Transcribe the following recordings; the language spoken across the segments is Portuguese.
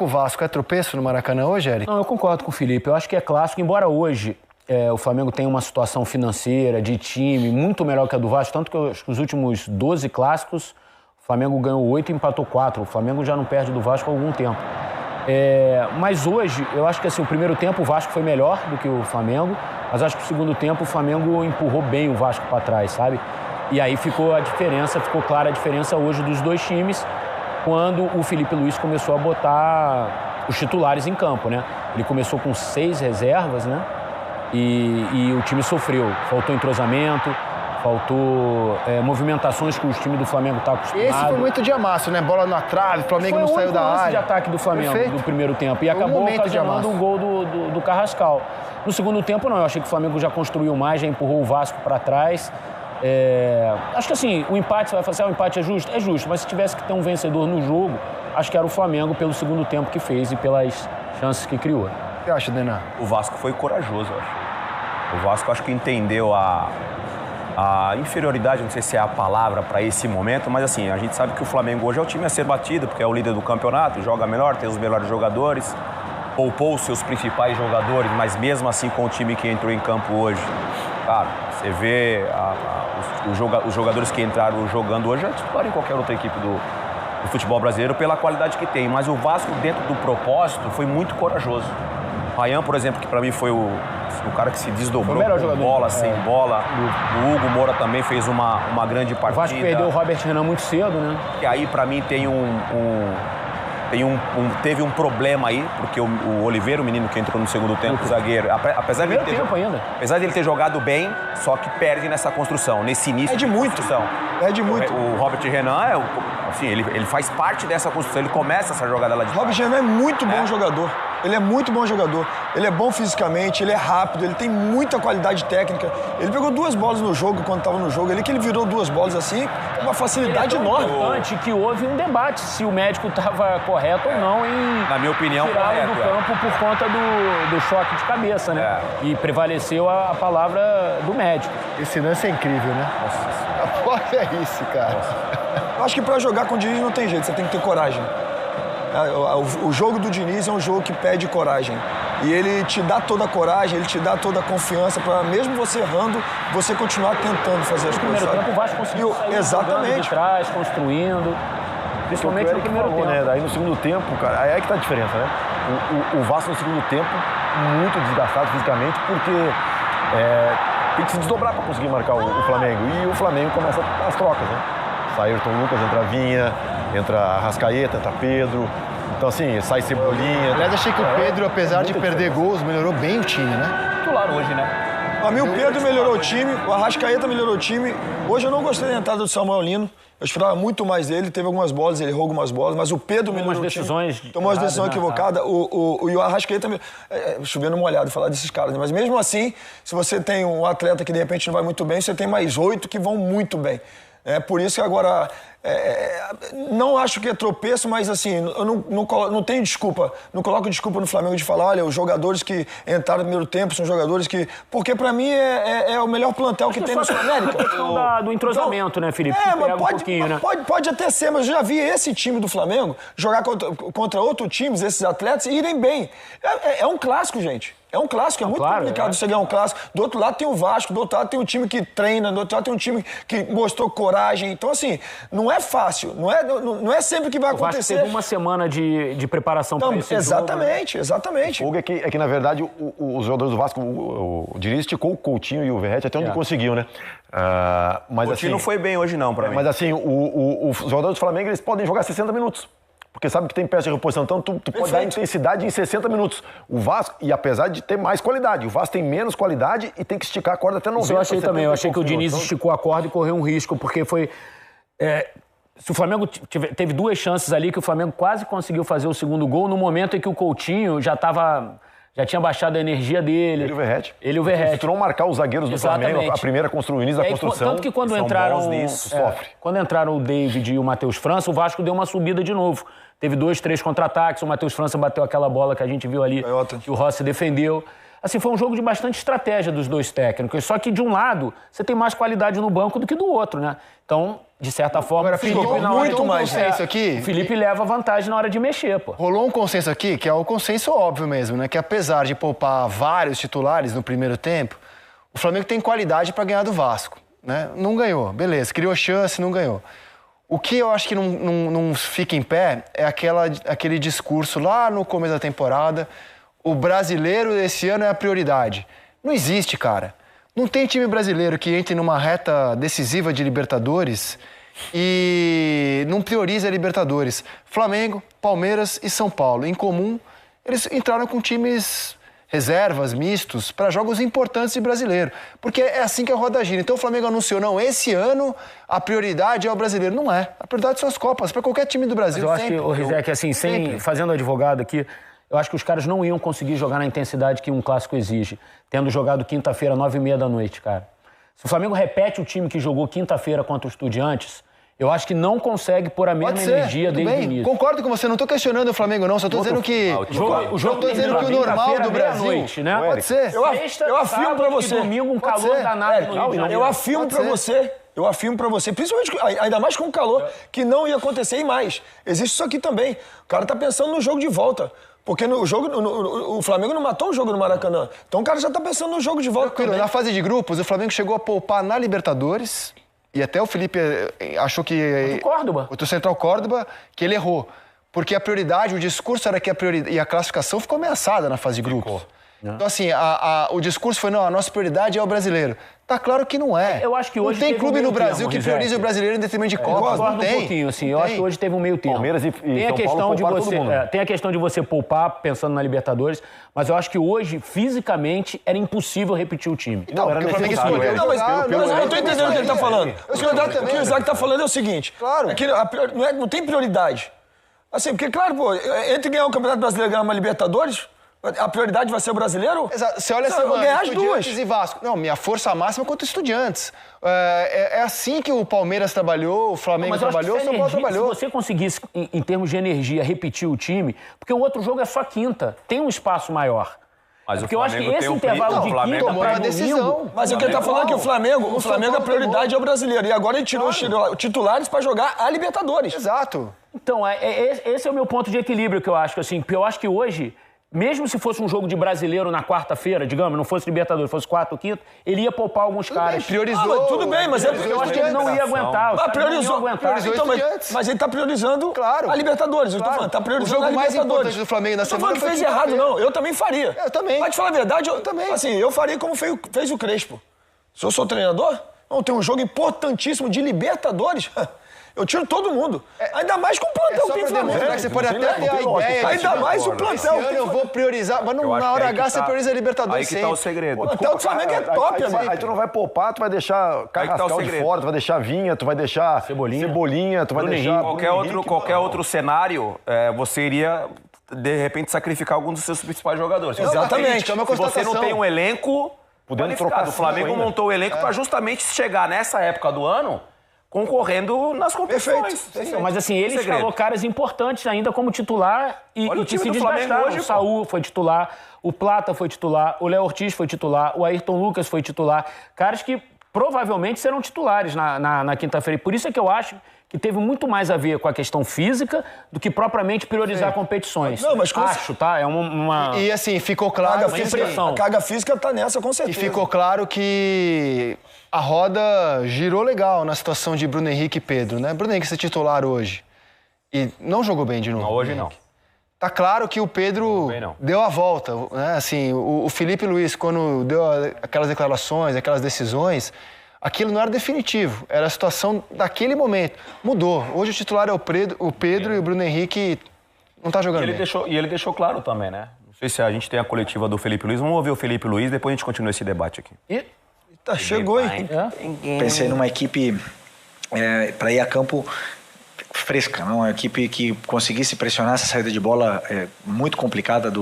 O Vasco é tropeço no Maracanã hoje, Eric? Não, eu concordo com o Felipe. Eu acho que é clássico, embora hoje o Flamengo tenha uma situação financeira, de time, muito melhor que a do Vasco, tanto que os últimos 12 clássicos, o Flamengo ganhou 8 e empatou 4. O Flamengo já não perde do Vasco há algum tempo. Mas hoje, eu acho que assim, o primeiro tempo o Vasco foi melhor do que o Flamengo, mas acho que o segundo tempo o Flamengo empurrou bem o Vasco para trás, sabe? E aí ficou clara a diferença hoje dos dois times, quando o Felipe Luiz começou a botar os titulares em campo, né? Ele começou com 6 reservas, né? E o time sofreu. Faltou entrosamento, faltou movimentações que o time do Flamengo está acostumado. Esse foi muito de amasso, né? Bola na trave, o Flamengo não saiu da área. Foi o de ataque do Flamengo no primeiro tempo. E acabou ocasionando o gol do Carrascal. No segundo tempo, não. Eu achei que o Flamengo já construiu mais, já empurrou o Vasco para trás. Acho que assim, o empate, você vai falar, o empate é justo? É justo, mas se tivesse que ter um vencedor no jogo, acho que era o Flamengo pelo segundo tempo que fez e pelas chances que criou. O que você acha, Denan? O Vasco foi corajoso, eu acho. O Vasco acho que entendeu a inferioridade, não sei se é a palavra para esse momento, mas assim, a gente sabe que o Flamengo hoje é o time a ser batido, porque é o líder do campeonato, joga melhor, tem os melhores jogadores, poupou os seus principais jogadores, mas mesmo assim com o time que entrou em campo hoje, cara, você vê os jogadores que entraram jogando hoje já titularam em qualquer outra equipe do futebol brasileiro pela qualidade que tem. Mas o Vasco, dentro do propósito, foi muito corajoso. O Ryan, por exemplo, que para mim foi o cara que se desdobrou com bola, sem bola. O Hugo Moura também fez uma grande partida. O Vasco perdeu o Robert Renan muito cedo, né? E aí, para mim, teve um problema aí, porque o Oliveira, o menino que entrou no segundo tempo, o zagueiro, apesar de ele ter jogado bem, só que perde nessa construção, nesse início de construção. É de muito. O Robert Renan, assim, ele faz parte dessa construção, ele começa essa jogada lá de trás. Robert Renan é muito bom jogador. Ele é muito bom jogador. Ele é bom fisicamente, ele é rápido, ele tem muita qualidade técnica. Ele pegou 2 bolas no jogo quando estava no jogo. Ele virou 2 bolas assim, com uma facilidade enorme. É importante que houve um debate se o médico estava correto ou não em na minha opinião, tirá-lo do campo por conta do choque de cabeça, né? E prevaleceu a palavra do médico. Esse lance é incrível, né? Nossa. Olha isso, cara. Eu acho que para jogar com o Diniz não tem jeito, você tem que ter coragem. O jogo do Diniz é um jogo que pede coragem. E ele te dá toda a coragem, ele te dá toda a confiança para, mesmo você errando, você continuar tentando fazer as coisas. No primeiro tempo o Vasco conseguiu sair exatamente de trás, construindo. Principalmente no primeiro tempo. Né? Aí no segundo tempo, cara, aí é que tá a diferença, né? O Vasco no segundo tempo, muito desgastado fisicamente, porque tem que se desdobrar para conseguir marcar o Flamengo. E o Flamengo começa as trocas, né? Sai Ayrton Lucas, entra Vinha, entra Arrascaeta, entra Pedro. Então, assim, sai Cebolinha. Aliás, achei que o Pedro, apesar de perder gols, melhorou bem o time, né? Titular hoje, né? Pra mim, o Pedro melhorou o time, o Arrascaeta melhorou o time. Hoje eu não gostei da entrada do Samuel Lino. Eu esperava muito mais dele, teve algumas bolas, ele errou algumas bolas, mas o Pedro melhorou o time. Tomou umas decisões equivocadas. E o Arrascaeta, chovendo molhado falar desses caras, né? Mas mesmo assim, se você tem um atleta que de repente não vai muito bem, você tem mais 8 que vão muito bem. Por isso que agora, não acho que é tropeço, mas assim, eu não tenho desculpa, não coloco desculpa no Flamengo de falar, olha, os jogadores que entraram no primeiro tempo são jogadores que... Porque pra mim é o melhor plantel que tem na Sul-América. Do entrosamento, então, né, Felipe? Pode até ser, mas eu já vi esse time do Flamengo jogar contra outros times, esses atletas, e irem bem. É um clássico, gente. É um clássico, é muito complicado você ganhar um clássico. Do outro lado tem o Vasco, do outro lado tem um time que treina, do outro lado tem um time que mostrou coragem. Então, assim, não é fácil, não é sempre que vai acontecer. O Vasco teve uma semana de preparação para esse exatamente, jogo, né? Exatamente. O fogo é que, na verdade, os jogadores do Vasco, o Diniz esticou o Coutinho e o Verratti até onde conseguiu, né? Mas, o Coutinho não foi bem hoje, não, pra mim. Mas, assim, os jogadores do Flamengo, eles podem jogar 60 minutos. Porque sabe que tem peça de reposição, então tu pode dar intensidade em 60 minutos. O Vasco, e apesar de ter mais qualidade, o Vasco tem menos qualidade e tem que esticar a corda até 90. Isso eu achei também, eu achei que o Diniz esticou a corda e correu um risco, porque foi... se o Flamengo teve 2 chances ali, que o Flamengo quase conseguiu fazer o segundo gol, no momento em que o Coutinho já tinha baixado a energia dele. Ele e o Verratti. Eles tentou marcar os zagueiros do Flamengo, a primeira construção, o início da construção. Tanto que quando entraram o David e o Matheus França, o Vasco deu uma subida de novo. Teve 2, 3 contra-ataques, o Matheus França bateu aquela bola que a gente viu ali, que o Rossi defendeu. Assim, foi um jogo de bastante estratégia dos 2 técnicos. Só que, de um lado, você tem mais qualidade no banco do que do outro, né? Então, de certa forma, Agora, o Felipe ficou na hora muito de- mais isso aqui. O Felipe leva vantagem na hora de mexer, pô. Rolou um consenso aqui, que é o consenso óbvio mesmo, né? Que apesar de poupar vários titulares no primeiro tempo, o Flamengo tem qualidade para ganhar do Vasco, né? Não ganhou, beleza, criou chance, não ganhou. O que eu acho que não fica em pé é aquele discurso lá no começo da temporada, o brasileiro esse ano é a prioridade. Não existe, cara. Não tem time brasileiro que entre numa reta decisiva de Libertadores e não prioriza a Libertadores. Flamengo, Palmeiras e São Paulo. Em comum, eles entraram com times reservas, mistos, para jogos importantes de brasileiro. Porque é assim que a roda gira. Então o Flamengo anunciou, não, esse ano a prioridade é o brasileiro. Não é. A prioridade são as Copas, para qualquer time do Brasil. Mas eu sempre. acho que, o Rizek, assim, fazendo advogado aqui, eu acho que os caras não iam conseguir jogar na intensidade que um clássico exige, tendo jogado quinta-feira, 9h30 da noite, cara. Se o Flamengo repete o time que jogou quinta-feira contra o Estudiantes, eu acho que não consegue pôr a mesma energia desde o início. Concordo com você, não estou questionando o Flamengo, não. Só estou dizendo que... O jogo dizendo que o normal do Brasil... Né? Pode ser. Eu afirmo para você. Domingo, um calor danado no Rio de Janeiro. Eu afirmo para você, principalmente, ainda mais com o calor, que não ia acontecer e mais. Existe isso aqui também. O cara tá pensando no jogo de volta. Porque o Flamengo não matou o jogo no Maracanã. Então o cara já tá pensando no jogo de volta também. Na fase de grupos, o Flamengo chegou a poupar na Libertadores. E até o Felipe achou que... Córdoba. O Central Córdoba, que ele errou. Porque a prioridade, o discurso era que a prioridade... E a classificação ficou ameaçada na fase de grupos. Então, assim, o discurso foi, não, a nossa prioridade é o brasileiro. Tá claro que não é. Eu acho que hoje não tem teve clube um meio no Brasil termo, que priorize o brasileiro em detrimento de Copas. Eu Não concordo tem. um pouquinho, assim. Eu acho que hoje teve um meio termo. Palmeiras e tem a São questão Paulo de pouparam você, todo mundo. tem a questão de você poupar pensando na Libertadores, mas eu acho que hoje, fisicamente, era impossível repetir o time. Não, porque o Flamengo escolheu Não, mas jogar, eu não tô entendendo o que ele tá falando. O que o Isaac tá falando é o seguinte. Claro. É que não tem prioridade. Assim, porque, claro, pô, entre ganhar o Campeonato Brasileiro e ganhar uma Libertadores, a prioridade vai ser o brasileiro? Exato. Você olha assim, eu vou ganhar as duas. Estudiantes e Vasco. Não, minha força máxima contra Estudiantes. É assim que o Palmeiras trabalhou, o Flamengo trabalhou, o São Paulo trabalhou. Se você conseguisse, em termos de energia, repetir o time, porque o outro jogo é só quinta, tem um espaço maior. Mas Porque o eu acho que Flamengo esse tem intervalo de Flamengo quinta tomou para uma decisão. domingo... Mas o que ele tá falando é que o Flamengo, a prioridade é o brasileiro. E agora ele tirou os titulares pra jogar a Libertadores. Exato. Então, esse é o meu ponto de equilíbrio que eu acho, assim, porque eu acho que hoje, mesmo se fosse um jogo de brasileiro na quarta-feira, digamos, não fosse Libertadores, fosse quarta ou quinta, ele ia poupar alguns caras. Priorizou. Tudo bem, mas Eu acho que ele não ia aguentar. os caras priorizou. não iam aguentar. Então, Estudiantes. mas ele tá priorizando Claro. a Libertadores. Eu tô Claro. falando, tá O priorizando jogo a mais Libertadores. importante do Flamengo na Eu tô semana falando que foi fez errado, quinta-feira. não. Eu também faria. Eu também. Mas, te falar a verdade, eu também. Assim, eu faria como fez o Crespo. Se eu sou treinador, não, tem um jogo importantíssimo de Libertadores. Eu tiro todo mundo. Ainda mais com o plantel que tem Flamengo. Você pode até ter a ideia. Ainda mais o Esse plantel. ano eu vou priorizar, mas Eu acho na que hora aí que H você tá- prioriza a Libertadores Aí que tá sempre. o segredo. O plantel do Flamengo é top, amigo. Aí tu não vai poupar, tu vai deixar Carrascal de segredo. fora, tu vai deixar Vinha, tu vai deixar Cebolinha, tu vai Bruno deixar... Henrique. Qualquer outro cenário, você iria, de repente, sacrificar algum dos seus principais jogadores. Exatamente. É uma Se você não constatação. tem um elenco Podendo qualificado. trocar O Flamengo cinco ainda. montou o elenco para justamente chegar nessa época do ano concorrendo nas competições. Perfeito. Mas assim, ele Segredo. escalou caras importantes ainda como titular e Olha o que time se do Flamengo desgastaram. hoje, O Saúl foi titular, o Plata foi titular, o Léo Ortiz foi titular, o Ayrton Lucas foi titular. Caras que provavelmente serão titulares na quinta-feira. E por isso é que eu acho que teve muito mais a ver com a questão física do que propriamente priorizar competições. Não, mas acho, tá? É uma... E assim, ficou claro A impressão. carga física tá nessa, com E certeza. ficou claro que a roda girou legal na situação de Bruno Henrique e Pedro, né? Bruno Henrique ser titular hoje e não jogou bem de novo. Não, hoje não. Tá claro que o Pedro bem, não. deu a volta, né? Assim, o Felipe Luiz, quando deu aquelas declarações, aquelas decisões, aquilo não era definitivo, era a situação daquele momento. Mudou. Hoje o titular é o Pedro e o Bruno Henrique não tá jogando bem. Ele deixou claro também, né? Não sei se a gente tem a coletiva do Felipe Luiz. Vamos ouvir o Felipe Luiz, depois a gente continua esse debate aqui. Tá, chegou, hein? Pensei numa equipe para ir a campo fresca, não? Uma equipe que conseguisse pressionar essa saída de bola muito complicada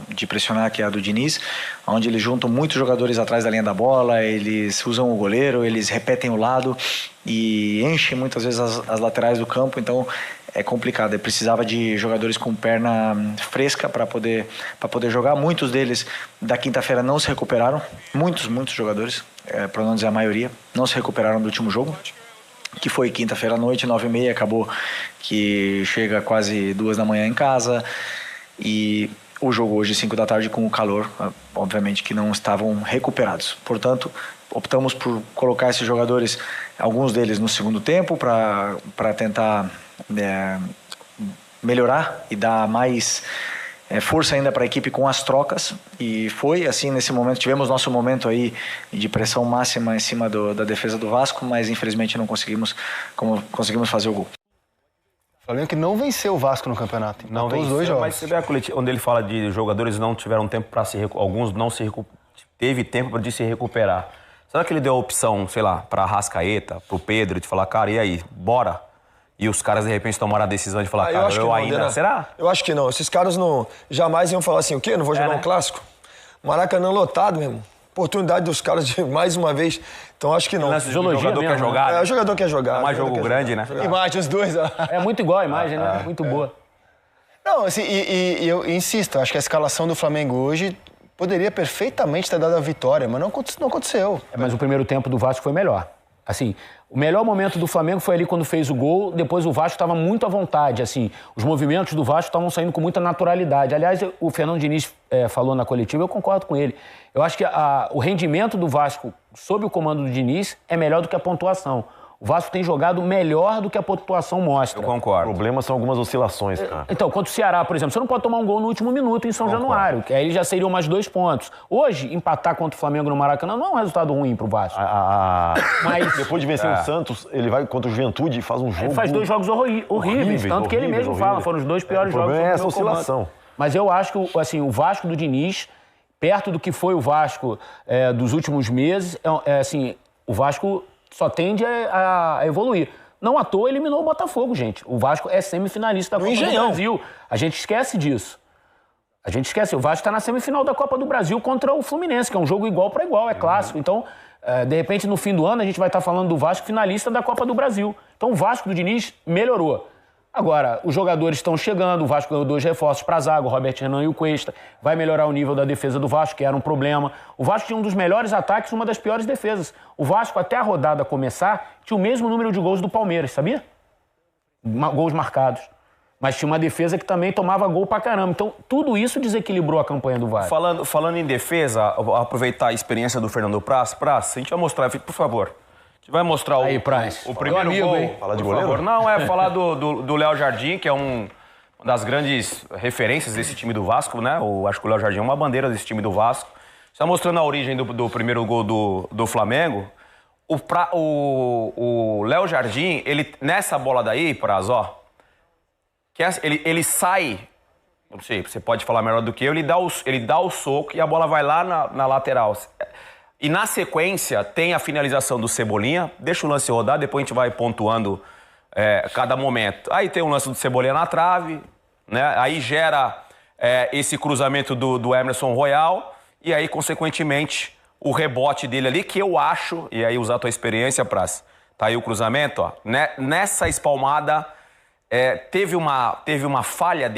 de pressionar, que é a do Diniz, onde eles juntam muitos jogadores atrás da linha da bola, eles usam o goleiro, eles repetem o lado e enchem muitas vezes as laterais do campo, então é complicado. Eu precisava de jogadores com perna fresca para poder jogar. Muitos deles da quinta-feira não se recuperaram, muitos jogadores, para não dizer a maioria, não se recuperaram do último jogo. que foi quinta-feira à noite, 9h30, acabou que chega quase 2 da manhã em casa, e o jogo hoje 5 da tarde com o calor, obviamente que não estavam recuperados. Portanto, optamos por colocar esses jogadores, alguns deles no segundo tempo, para tentar melhorar e dar mais força ainda para a equipe com as trocas, e foi assim nesse momento. Tivemos nosso momento aí de pressão máxima em cima da defesa do Vasco, mas infelizmente não conseguimos fazer o gol. O Flamengo que não venceu o Vasco no campeonato. Não venceu, os dois jogos. Mas você vê a coletiva, onde ele fala de jogadores não tiveram tempo para se recuperar, alguns não teve tempo de se recuperar. Será que ele deu a opção, sei lá, para a Arrascaeta, para o Pedro, de falar, cara, e aí, bora? E os caras, de repente, tomaram a decisão de falar, cara, eu ainda... Não, será? Eu acho que não. Esses caras não jamais iam falar assim, o quê? Não vou jogar um clássico? Maracanã lotado mesmo. Oportunidade dos caras de mais uma vez. Então acho que não. O jogador quer jogar. É, o jogador quer jogar. É mais jogo grande, né? Imagem, os dois. É muito igual a imagem, né? Muito boa. Não, assim, e eu insisto, acho que a escalação do Flamengo hoje poderia perfeitamente ter dado a vitória, mas não aconteceu. Mas o primeiro tempo do Vasco foi melhor. Assim, o melhor momento do Flamengo foi ali quando fez o gol, depois o Vasco estava muito à vontade, assim, os movimentos do Vasco estavam saindo com muita naturalidade. Aliás, o Fernando Diniz falou na coletiva, eu concordo com ele. Eu acho que o rendimento do Vasco, sob o comando do Diniz, é melhor do que a pontuação. O Vasco tem jogado melhor do que a pontuação mostra. Eu concordo. O problema são algumas oscilações, cara. Então, contra o Ceará, por exemplo, você não pode tomar um gol no último minuto em São Januário, que aí já seriam mais 2 pontos. Hoje, empatar contra o Flamengo no Maracanã não é um resultado ruim pro Vasco. Mas depois de vencer o Santos, ele vai contra o Juventude e faz um jogo... Ele faz 2 jogos horríveis, tanto que ele mesmo fala, foram os 2 piores jogos. O problema é essa oscilação. Mas eu acho que assim, o Vasco do Diniz, perto do que foi o Vasco dos últimos meses, assim, o Vasco só tende a evoluir. Não à toa eliminou o Botafogo, gente. O Vasco é semifinalista da Copa do Brasil. A gente esquece disso. A gente esquece. O Vasco está na semifinal da Copa do Brasil contra o Fluminense, que é um jogo igual para igual, é clássico. Então, de repente, no fim do ano, a gente vai estar falando do Vasco finalista da Copa do Brasil. Então, o Vasco do Diniz melhorou. Agora, os jogadores estão chegando, o Vasco ganhou 2 reforços para a zaga, o Robert Renan e o Cuesta. Vai melhorar o nível da defesa do Vasco, que era um problema. O Vasco tinha um dos melhores ataques e uma das piores defesas. O Vasco, até a rodada começar, tinha o mesmo número de gols do Palmeiras, sabia? Gols marcados. Mas tinha uma defesa que também tomava gol pra caramba. Então, tudo isso desequilibrou a campanha do Vasco. Falando em defesa, aproveitar a experiência do Fernando Praz, a gente vai mostrar, por favor. A gente vai mostrar o primeiro gol. Hein? Falar de goleiro? Favor. Não, é falar do Léo Jardim, que é uma das grandes referências desse time do Vasco, né? Acho que o Léo Jardim é uma bandeira desse time do Vasco. Está mostrando a origem do primeiro gol do Flamengo. O Léo Jardim, ele, nessa bola daí, Praz, ó, ele sai, não sei, você pode falar melhor do que eu, ele dá o soco e a bola vai lá na lateral. E na sequência tem a finalização do Cebolinha, deixa o lance rodar, depois a gente vai pontuando cada momento. Aí tem o lance do Cebolinha na trave, né? Aí gera esse cruzamento do Emerson Royal e aí, consequentemente, o rebote dele ali, que eu acho, e aí usar a tua experiência, Praz, tá aí o cruzamento, ó, né? Nessa espalmada, teve uma falha dele.